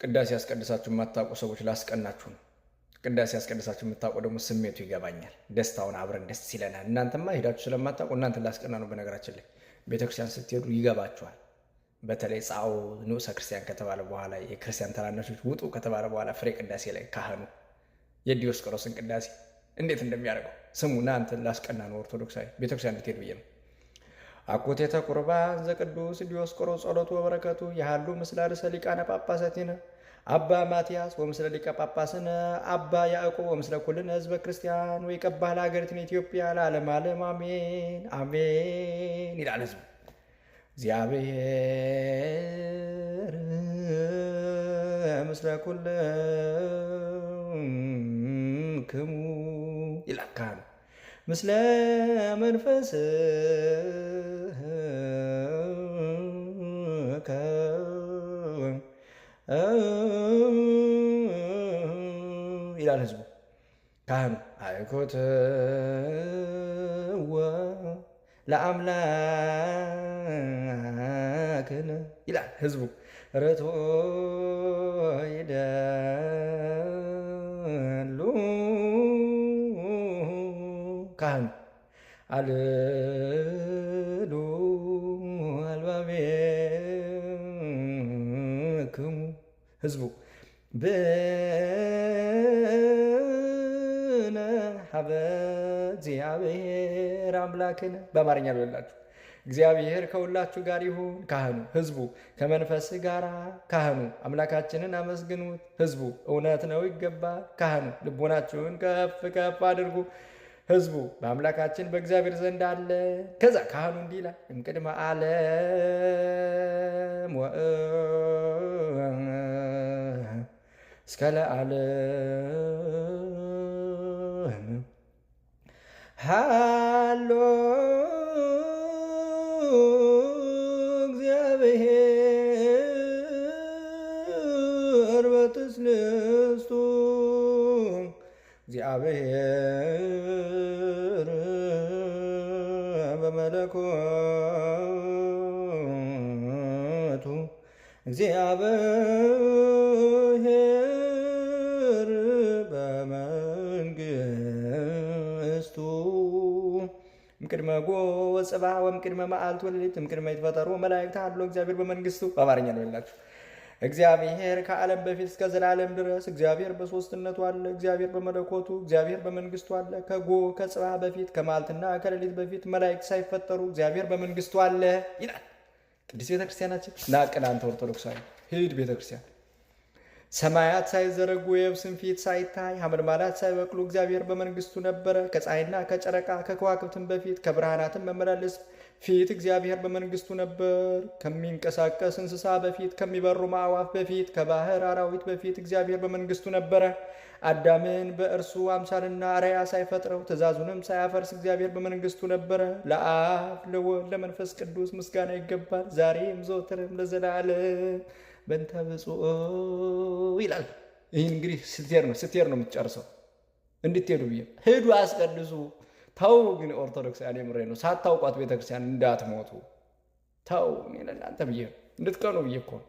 ቅዳሴ ያስቀድሳችሁ የማታውቁ ሰዎች ላስቀናችሁ ነው። ቅዳሴ ያስቀድሳችሁ የምታውቁ ደግሞ ስሜቱ ይገባኛል። ደስታውን አብረን ደስ ይለናል። እናንተማ ሄዳችሁ ስለማታውቁ እናንተን ላስቀና ነው። በነገራችን ላይ ቤተክርስቲያን ስትሄዱ ይገባችኋል። በተለይ ጻው ንዑሰ ክርስቲያን ከተባለ በኋላ የክርስቲያን ተናናሾች ውጡ ከተባለ በኋላ ፍሬ ቅዳሴ ላይ ካህኑ የዲዮስቆሮስን ቅዳሴ እንዴት እንደሚያደርገው ስሙ። እናንተን ላስቀና ነው። ኦርቶዶክሳዊ ቤተክርስቲያን እንድትሄዱ ብዬ ነው። አኮቴተ ቁርባን ዘቅዱስ ዲዮስቆሮስ ጸሎቱ ወበረከቱ ያህሉ ምስለ ርእሰ ሊቃነ ጳጳሳቲነ አባ ማትያስ ወምስለ ሊቀ ጳጳስነ አባ ያዕቆብ ወምስለ ኩልነ ህዝበ ክርስቲያን ወይቀባህ ለሀገሪቱን ኢትዮጵያ ለዓለመ ዓለም አሜን አሜን ይላል ህዝቡ። እግዚአብሔር ምስለ ኩልክሙ ይላል ካህኑ ምስለ መንፈስከ ይላል ህዝቡ። ካህኑ አይኮትወ ለአምላክነ ይላል ህዝቡ። ርቶ ይደሉ ካህኑ አልሉ አልባቤክሙ ህዝቡ ብነ ሀበ እግዚአብሔር አምላክነ በአማርኛ ልበላችሁ። እግዚአብሔር ከሁላችሁ ጋር ይሁን። ካህኑ ህዝቡ ከመንፈስ ጋር ካህኑ አምላካችንን አመስግኑት። ህዝቡ እውነት ነው ይገባል። ካህኑ ልቦናችሁን ከፍ ከፍ አድርጉ። ህዝቡ በአምላካችን በእግዚአብሔር ዘንድ አለ። ከዛ ካህኑ እንዲህ ይላል እምቅድመ ዓለም እስከ ለዓለም ሃሎ እግዚአብሔር በትስልስቱ እግዚአብሔር በመለኮቱ እግዚአብሔር በመንግስቱ እምቅድመ ጎህ ወጽባሕ ወእምቅድመ መዓልት ወሌሊት እምቅድመ ይትፈጠሩ መላእክት አሉ እግዚአብሔር በመንግስቱ በአማርኛ ነው የላችሁ። እግዚአብሔር ከዓለም በፊት እስከ ዘላለም ድረስ እግዚአብሔር በሶስትነቱ አለ። እግዚአብሔር በመለኮቱ እግዚአብሔር በመንግስቱ አለ። ከጎህ ከጽባሕ በፊት ከመዓልትና ከሌሊት በፊት መላእክት ሳይፈጠሩ እግዚአብሔር በመንግስቱ አለ ይላል ቅድስት ቤተክርስቲያናችን። ናቅን አንተ ኦርቶዶክሳዊ ሂድ ቤተክርስቲያን። ሰማያት ሳይዘረጉ የብስም ፊት ሳይታይ ሐመልማላት ሳይበቅሉ እግዚአብሔር በመንግስቱ ነበረ። ከፀሐይና ከጨረቃ ከከዋክብትም በፊት ከብርሃናትም መመላለስ ፊት እግዚአብሔር በመንግስቱ ነበር። ከሚንቀሳቀስ እንስሳ በፊት ከሚበሩ አዕዋፍ በፊት ከባህር አራዊት በፊት እግዚአብሔር በመንግስቱ ነበረ። አዳምን በእርሱ አምሳልና አርአያ ሳይፈጥረው ትእዛዙንም ሳያፈርስ እግዚአብሔር በመንግስቱ ነበረ። ለአብ ለወልድ ለመንፈስ ቅዱስ ምስጋና ይገባል ዛሬም ዘወትርም ለዘላለም በእንተ ብፁዕ ይላል። ይህን እንግዲህ ስትሄድ ነው የምትጨርሰው። እንድትሄዱ ብዬ ሂዱ አስቀድሱ። ተው ግን ኦርቶዶክሳውያን የምሬ ነው። ሳታውቋት ቤተክርስቲያን እንዳትሞቱ ተው። እኔ ለእናንተ ብዬ እንድትቀኑ ብዬ እኮ ነው።